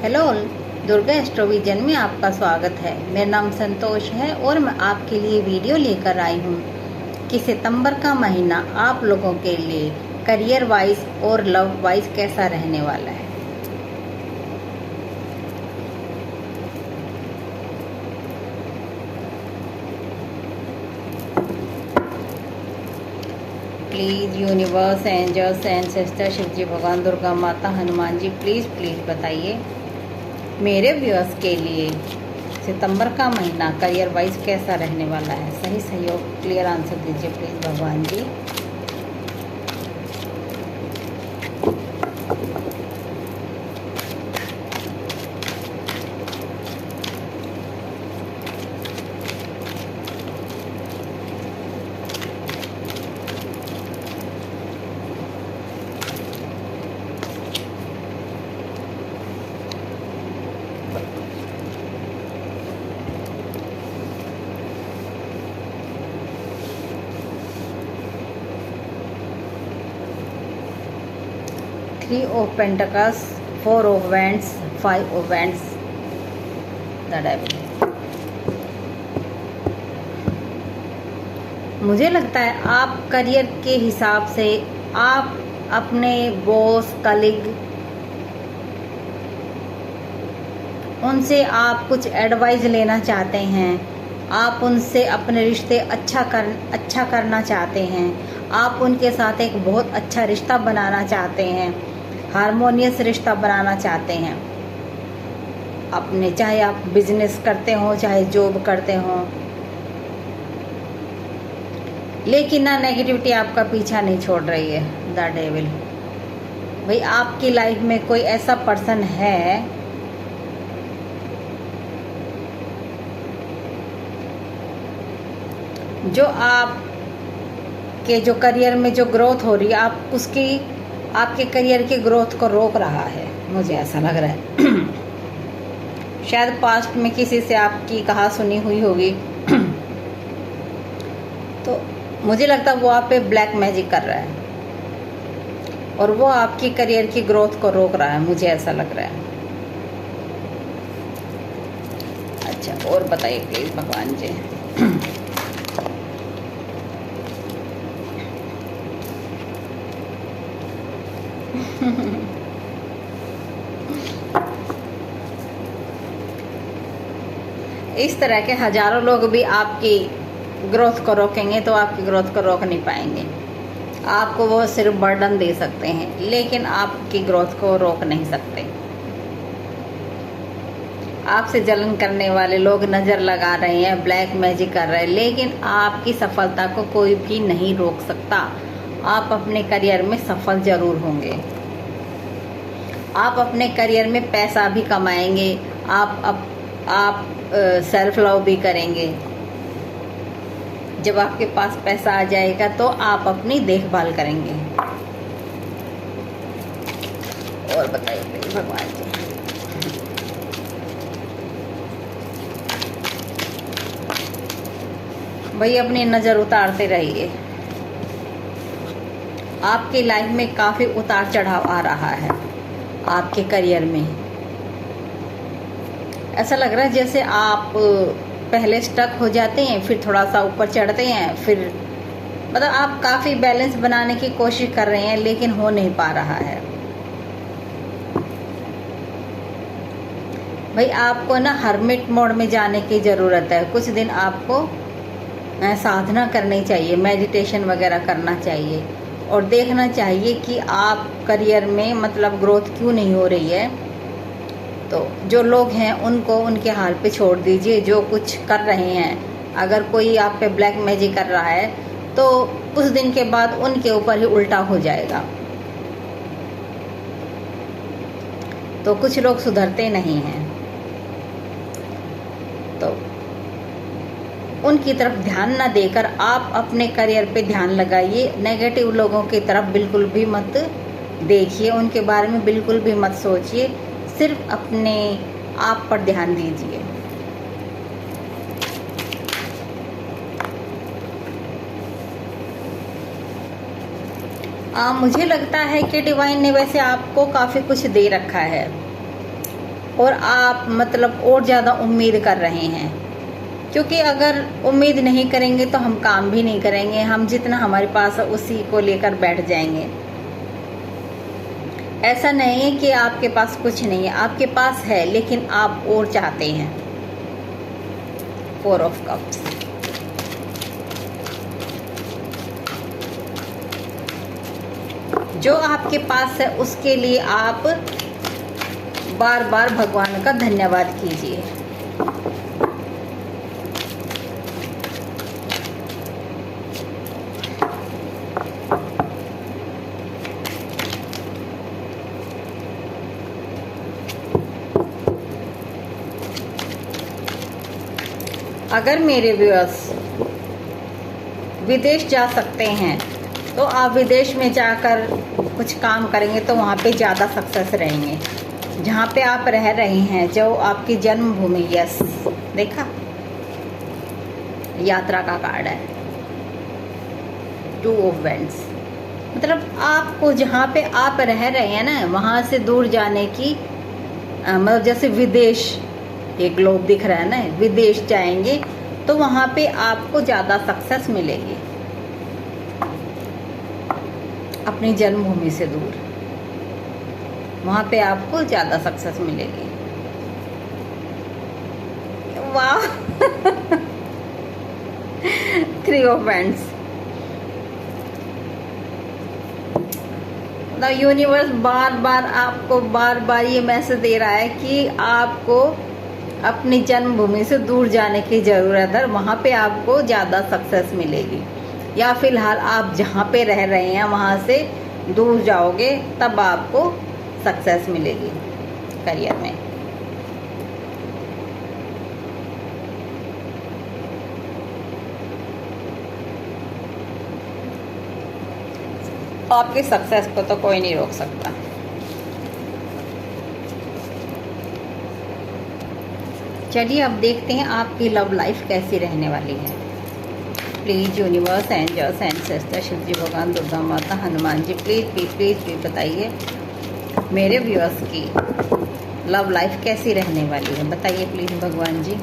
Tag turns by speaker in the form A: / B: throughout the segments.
A: Hello, Durga एस्ट्रोविजन में आपका स्वागत है। मेरा नाम संतोष है और मैं आपके लिए वीडियो लेकर आई हूँ कि सितंबर का महीना आप लोगों के लिए करियर वाइज और लव वाइज कैसा रहने वाला है। Please universe, angels, ancestor, Shiv ji भगवान, दुर्गा माता, हनुमान जी, प्लीज़ बताइए मेरे व्यूअर्स के लिए सितंबर का महीना करियर वाइज कैसा रहने वाला है। सही सहयोग क्लियर आंसर दीजिए प्लीज़ भगवान जी। Three of Pentacles, Four of Wands, Five of Wands, the Devil। मुझे लगता है आप करियर के हिसाब से आप अपने बॉस, कलीग, उनसे आप कुछ एडवाइस लेना चाहते हैं। आप उनसे अपने रिश्ते अच्छा करना चाहते हैं। आप उनके साथ एक बहुत अच्छा रिश्ता बनाना चाहते हैं, हारमोनियस रिश्ता बनाना चाहते हैं। अपने चाहे आप बिजनेस करते हो चाहे जॉब करते हो, लेकिन ना नेगेटिविटी आपका पीछा नहीं छोड़ रही है। The devil. भाई आपकी लाइफ में कोई ऐसा पर्सन है जो आप के जो करियर में जो ग्रोथ हो रही है, आप उसकी आपके करियर की ग्रोथ को रोक रहा है। मुझे ऐसा लग रहा है शायद पास्ट में किसी से आपकी कहा सुनी हुई होगी तो मुझे लगता है वो आप पे ब्लैक मैजिक कर रहा है और वो आपकी करियर की ग्रोथ को रोक रहा है। मुझे ऐसा लग रहा है। अच्छा, और बताइए प्लीज भगवान जी। इस तरह के हजारों लोग भी आपकी ग्रोथ को रोकेंगे तो आपकी ग्रोथ को रोक नहीं पाएंगे। आपको वो सिर्फ बर्डन दे सकते हैं, लेकिन आपकी ग्रोथ को रोक नहीं सकते। आपसे जलन करने वाले लोग नज़र लगा रहे हैं, ब्लैक मैजिक कर रहे हैं, लेकिन आपकी सफलता को कोई भी नहीं रोक सकता। आप अपने करियर में सफल जरूर होंगे। आप अपने करियर में पैसा भी कमाएंगे। आप सेल्फ लव भी करेंगे। जब आपके पास पैसा आ जाएगा तो आप अपनी देखभाल करेंगे। और बताइए भगवान जी। भाई अपनी नजर उतारते रहिए। आपकी लाइफ में काफी उतार चढ़ाव आ रहा है। आपके करियर में ऐसा लग रहा है जैसे आप पहले स्टक हो जाते हैं, फिर थोड़ा सा ऊपर चढ़ते हैं, फिर मतलब आप काफी बैलेंस बनाने की कोशिश कर रहे हैं, लेकिन हो नहीं पा रहा है। भाई आपको ना हर्मिट मोड में जाने की जरूरत है। कुछ दिन आपको साधना करनी चाहिए, मेडिटेशन वगैरह करना चाहिए और देखना चाहिए कि आप करियर में मतलब ग्रोथ क्यों नहीं हो रही है। तो जो लोग हैं उनको उनके हाल पे छोड़ दीजिए, जो कुछ कर रहे हैं। अगर कोई आप पे ब्लैक मैजिक कर रहा है तो कुछ दिन के बाद उनके ऊपर ही उल्टा हो जाएगा। तो कुछ लोग सुधरते नहीं हैं, तो उनकी तरफ ध्यान न देकर आप अपने करियर पे ध्यान लगाइए। नेगेटिव लोगों की तरफ बिल्कुल भी मत देखिए, उनके बारे में बिल्कुल भी मत सोचिए। सिर्फ अपने आप पर ध्यान दीजिए। मुझे लगता है कि डिवाइन ने वैसे आपको काफ़ी कुछ दे रखा है और आप मतलब और ज़्यादा उम्मीद कर रहे हैं, क्योंकि अगर उम्मीद नहीं करेंगे तो हम काम भी नहीं करेंगे, हम जितना हमारे पास है उसी को लेकर बैठ जाएंगे। ऐसा नहीं है कि आपके पास कुछ नहीं है, आपके पास है, लेकिन आप और चाहते हैं। 4 ऑफ कप्स। जो आपके पास है उसके लिए आप बार बार भगवान का धन्यवाद कीजिए। अगर मेरे व्यूअर्स विदेश जा सकते हैं तो आप विदेश में जाकर कुछ काम करेंगे तो वहाँ पे ज़्यादा सक्सेस रहेंगे। जहाँ पे आप रह रहे हैं, जो आपकी जन्मभूमि, यस, देखा, यात्रा का कार्ड है, 2 ऑफ वैंड्स। मतलब आपको जहाँ पे आप रह रहे हैं ना, वहाँ से दूर जाने की मतलब जैसे विदेश, ये ग्लोब दिख रहा है ना, विदेश जाएंगे तो वहाँ पे आपको ज़्यादा सक्सेस मिलेगी। अपनी जन्मभूमि से दूर, वहाँ पे आपको ज़्यादा सक्सेस मिलेगी। वाह। 3 ऑफ वैंड्स। द यूनिवर्स बार बार ये मैसेज दे रहा है कि आपको अपनी जन्मभूमि से दूर जाने की ज़रूरत है, वहाँ पे आपको ज़्यादा सक्सेस मिलेगी। या फिलहाल आप जहाँ पे रह रहे हैं वहाँ से दूर जाओगे तब आपको सक्सेस मिलेगी करियर में। आपकी सक्सेस को तो कोई नहीं रोक सकता। चलिए अब देखते हैं आपकी लव लाइफ कैसी रहने वाली है। Please universe, angels, ancestor, Shiv ji भगवान, दुर्गा माता, हनुमान जी, प्लीज़ बताइए मेरे व्यूअर्स की लव लाइफ कैसी रहने वाली है। बताइए प्लीज़ भगवान जी।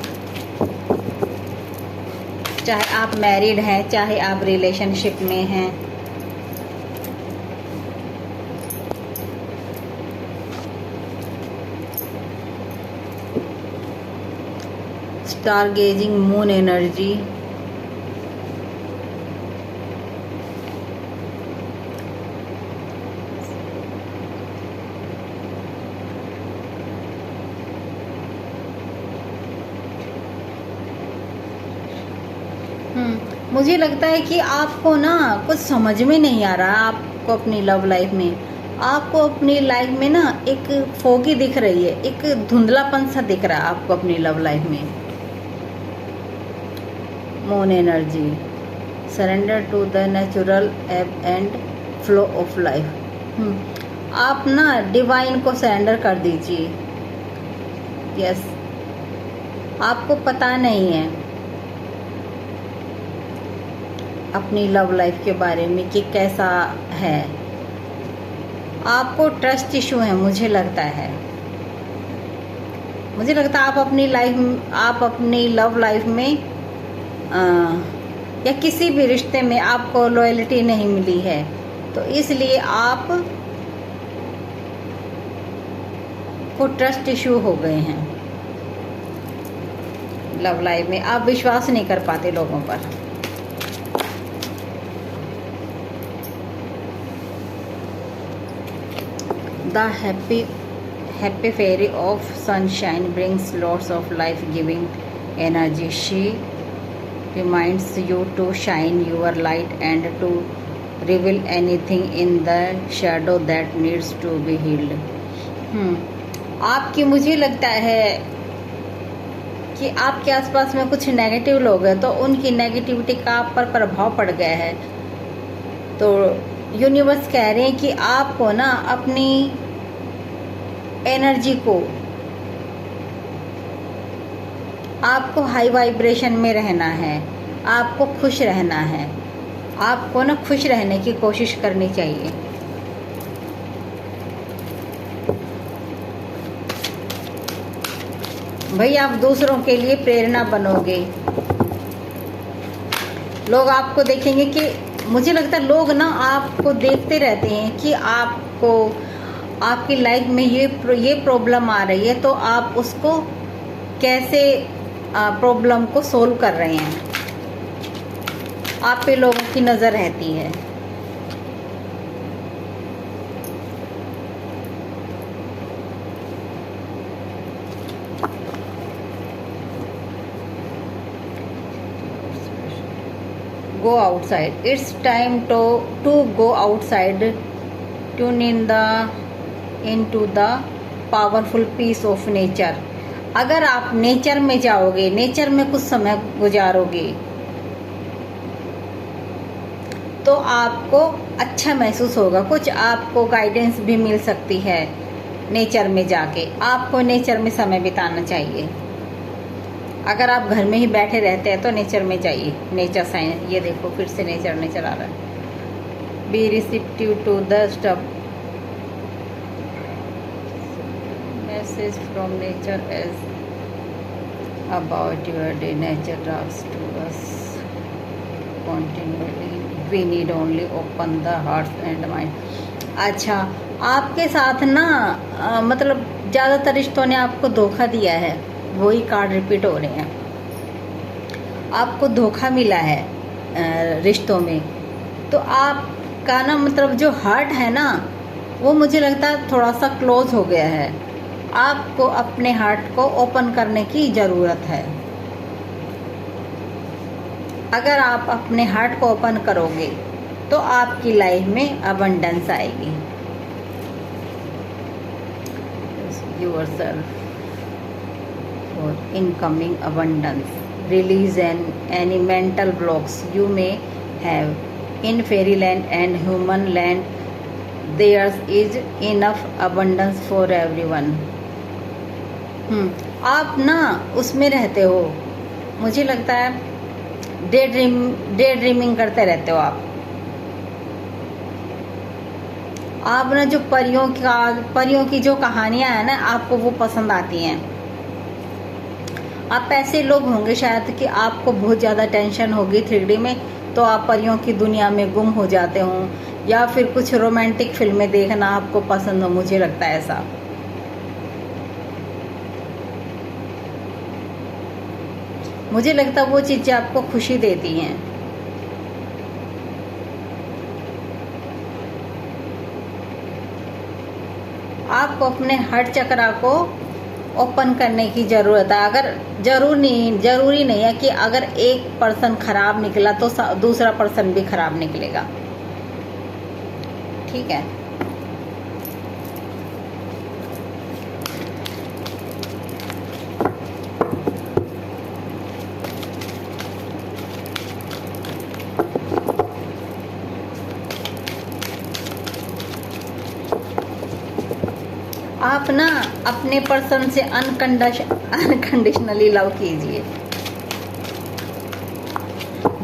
A: चाहे आप मैरिड हैं, चाहे आप रिलेशनशिप में हैं, स्टार गेजिंग, मून एनर्जी, मुझे लगता है कि आपको ना कुछ समझ में नहीं आ रहा। आपको अपनी लव लाइफ में, आपको अपनी लाइफ में ना एक फोगी दिख रही है, एक धुंधलापन सा दिख रहा है आपको अपनी लव लाइफ में। Moon energy, surrender to the natural ebb and flow of life. आप ना डिवाइन को सरेंडर कर दीजिए। यस, आपको पता नहीं है अपनी लव लाइफ के बारे में कि कैसा है। आपको ट्रस्ट इशू है, मुझे लगता है आप अपनी लव लाइफ में या किसी भी रिश्ते में आपको लॉयल्टी नहीं मिली है, तो इसलिए आप को ट्रस्ट इशू हो गए हैं लव लाइफ में। आप विश्वास नहीं कर पाते लोगों पर। The happy fairy of sunshine brings lots of life-giving energy. She reminds you to shine your light and to reveal anything in the shadow that needs to be healed. आपकी, मुझे लगता है कि आपके आसपास में कुछ नेगेटिव लोग हैं, तो उनकी नेगेटिविटी का आप पर प्रभाव पड़ गया है। तो यूनिवर्स कह रहे हैं कि आपको ना अपनी एनर्जी को, आपको हाई वाइब्रेशन में रहना है, आपको खुश रहना है, आपको ना खुश रहने की कोशिश करनी चाहिए। भाई आप दूसरों के लिए प्रेरणा बनोगे। लोग आपको देखेंगे कि मुझे लगता है लोग ना आपको देखते रहते हैं कि आपको आपकी लाइफ में ये प्रॉब्लम आ रही है, तो आप उसको कैसे प्रॉब्लम को सोल्व कर रहे हैं। आप पे लोगों की नज़र रहती है। Go outside. It's time to go outside. Tune into the powerful peace of nature. अगर आप नेचर में जाओगे, नेचर में कुछ समय गुजारोगे, तो आपको अच्छा महसूस होगा। कुछ आपको गाइडेंस भी मिल सकती है नेचर में जाके। आपको नेचर में समय बिताना चाहिए। अगर आप घर में ही बैठे रहते हैं तो नेचर में जाइए। नेचर साइंस, ये देखो फिर से नेचर नेचर आ रहा है। Be receptive to the stuff, message from nature as about your day, nature talks to us continuously, we need only open the heart and mind. अच्छा, आपके साथ ना मतलब ज़्यादातर रिश्तों ने आपको धोखा दिया है। वही कार्ड रिपीट हो रहे हैं। आपको धोखा मिला है रिश्तों में, तो आपका ना मतलब जो हार्ट है ना, वो मुझे लगता है थोड़ा सा क्लोज हो गया है। आपको अपने हार्ट को ओपन करने की ज़रूरत है। अगर आप अपने हार्ट को ओपन करोगे तो आपकी लाइफ में अबंडेंस आएगी। Yourself for incoming abundance, release any mental blocks you may have in fairyland and human land. There is enough abundance for everyone. आप ना उसमें रहते हो, मुझे लगता है डे ड्रीमिंग करते रहते हो आप ना जो परियों की जो कहानियां है ना, आपको वो पसंद आती हैं। आप ऐसे लोग होंगे शायद कि आपको बहुत ज़्यादा टेंशन होगी 3D में, तो आप परियों की दुनिया में गुम हो जाते हों, या फिर कुछ रोमांटिक फिल्में देखना आपको पसंद हो। मुझे लगता है ऐसा। मुझे लगता है वो चीज़ें आपको खुशी देती हैं। आपको अपने हार्ट चक्रा को ओपन करने की ज़रूरत है। अगर जरूरी नहीं है कि अगर एक पर्सन खराब निकला तो दूसरा पर्सन भी खराब निकलेगा। ठीक है, आप ना अपने पर्सन से अनकंडीशनली लव कीजिए।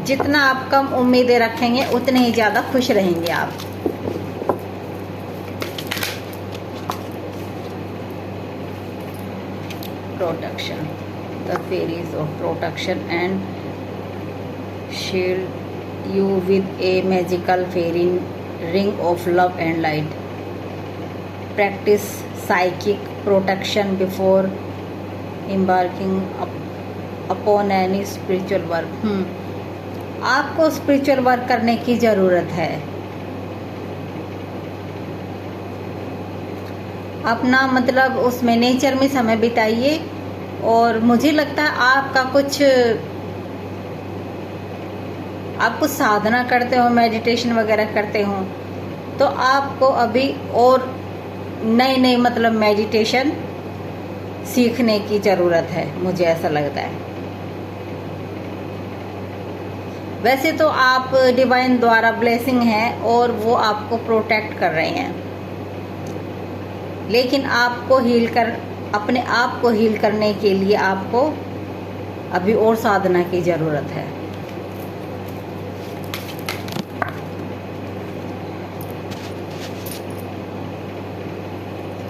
A: जितना आप कम उम्मीदें रखेंगे उतने ही ज़्यादा खुश रहेंगे आप। Protection, the fairies of protection and shield you with a magical fairy ring of love and light. Practice psychic protection before embarking upon any spiritual work. आपको स्पिरिचुअल वर्क करने की ज़रूरत है। अपना मतलब उसमें नेचर में समय बिताइए। और मुझे लगता है आप कुछ साधना करते हो, मेडिटेशन वगैरह करते हो, तो आपको अभी और नए मतलब मेडिटेशन सीखने की ज़रूरत है। मुझे ऐसा लगता है। वैसे तो आप डिवाइन द्वारा ब्लेसिंग है और वो आपको प्रोटेक्ट कर रहे हैं, लेकिन अपने आप को हील करने के लिए आपको अभी और साधना की ज़रूरत है।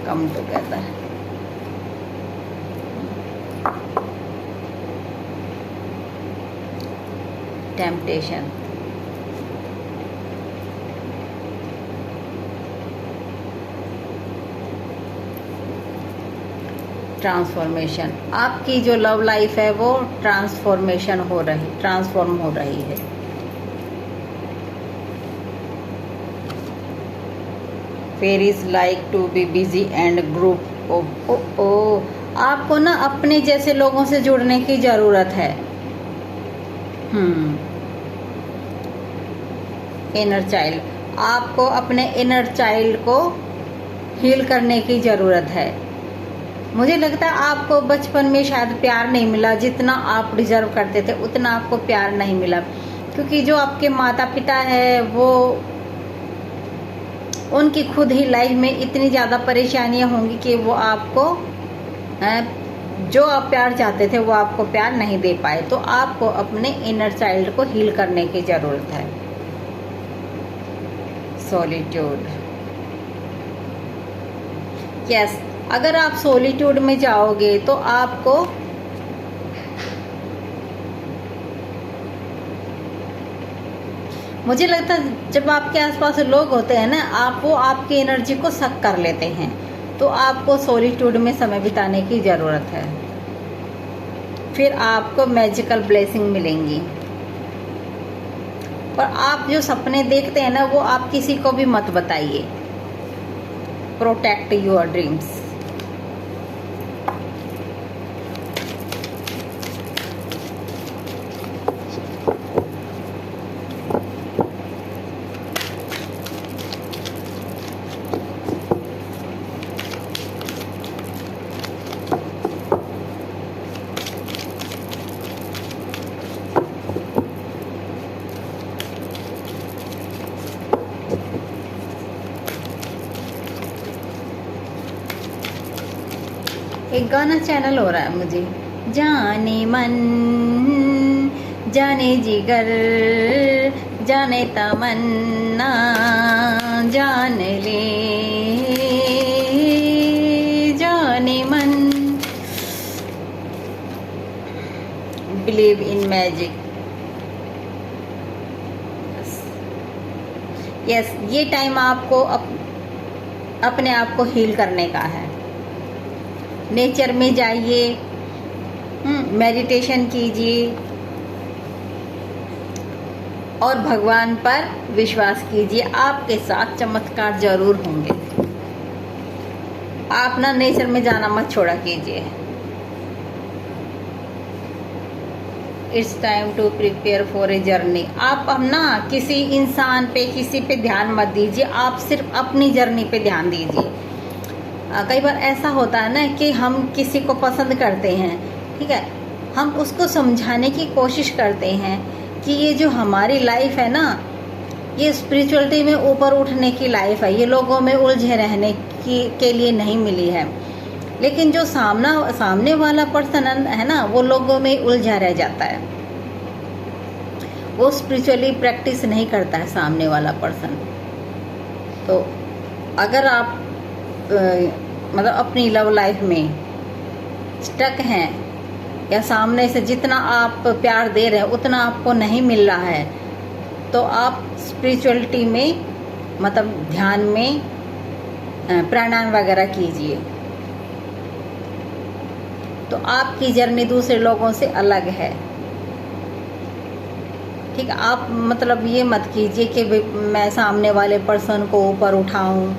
A: Come together, temptation, transformation. आपकी जो लव लाइफ है वो ट्रांसफॉर्म हो रही है। Fairies like to be busy and group. ओ आपको ना अपने जैसे लोगों से जुड़ने की जरूरत है। इनर चाइल्ड, आपको अपने इनर चाइल्ड को हील करने की जरूरत है। मुझे लगता है आपको बचपन में शायद प्यार नहीं मिला, जितना आप डिजर्व करते थे उतना आपको प्यार नहीं मिला, क्योंकि जो आपके माता पिता है वो उनकी खुद ही लाइफ में इतनी ज़्यादा परेशानियां होंगी कि वो आपको जो आप प्यार चाहते थे वो आपको प्यार नहीं दे पाए। तो आपको अपने इनर चाइल्ड को हील करने की ज़रूरत है। सॉलिट्यूड, यस, अगर आप सॉलिट्यूड में जाओगे तो आपको मुझे लगता है जब आपके आसपास लोग होते हैं ना, वो आपकी एनर्जी को सक कर लेते हैं। तो आपको सॉलिट्यूड में समय बिताने की ज़रूरत है, फिर आपको मैजिकल ब्लेसिंग मिलेंगी। और आप जो सपने देखते हैं ना वो आप किसी को भी मत बताइए। Protect your dreams. एक गाना चैनल हो रहा है मुझे, जाने मन जाने जिगर जाने तमन्ना जान ले जाने मन। Believe in magic. यस, ये टाइम आपको अपने आप को हील करने का है। नेचर में जाइए, मेडिटेशन कीजिए और भगवान पर विश्वास कीजिए। आपके साथ चमत्कार जरूर होंगे। आप ना नेचर में जाना मत छोड़ा कीजिए। It's time to prepare for a journey. आप अब ना किसी इंसान पे किसी पे ध्यान मत दीजिए, आप सिर्फ अपनी जर्नी पे ध्यान दीजिए। कई बार ऐसा होता है ना कि हम किसी को पसंद करते हैं, ठीक है, हम उसको समझाने की कोशिश करते हैं कि ये जो हमारी लाइफ है ना, ये स्पिरिचुअलिटी में ऊपर उठने की लाइफ है, ये लोगों में उलझे रहने के लिए नहीं मिली है। लेकिन जो सामने वाला पर्सन है ना, वो लोगों में उलझा रह जाता है, वो स्पिरिचुअली प्रैक्टिस नहीं करता है सामने वाला पर्सन। तो अगर आप मतलब अपनी लव लाइफ में स्टक हैं या सामने से जितना आप प्यार दे रहे हैं उतना आपको नहीं मिल रहा है, तो आप स्पिरिचुअलिटी में मतलब ध्यान में प्राणायाम वगैरह कीजिए। तो आपकी जर्नी दूसरे लोगों से अलग है, ठीक है। आप मतलब ये मत कीजिए कि मैं सामने वाले पर्सन को ऊपर उठाऊं,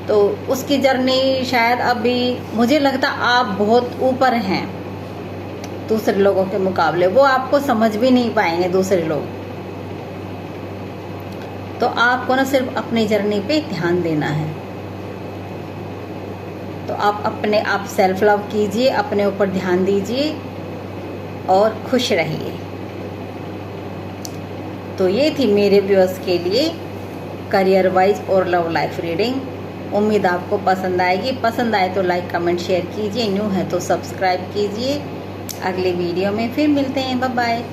A: तो उसकी जर्नी शायद अभी मुझे लगता आप बहुत ऊपर हैं दूसरे लोगों के मुकाबले, वो आपको समझ भी नहीं पाएंगे दूसरे लोग। तो आपको ना सिर्फ अपनी जर्नी पे ध्यान देना है। तो आप सेल्फ लव कीजिए, अपने ऊपर ध्यान दीजिए और खुश रहिए। तो ये थी मेरे व्यूअर्स के लिए करियर वाइज और लव लाइफ रीडिंग। उम्मीद आपको पसंद आएगी। पसंद आए तो लाइक कमेंट शेयर कीजिए, न्यू है तो सब्सक्राइब कीजिए। अगले वीडियो में फिर मिलते हैं। Bye bye.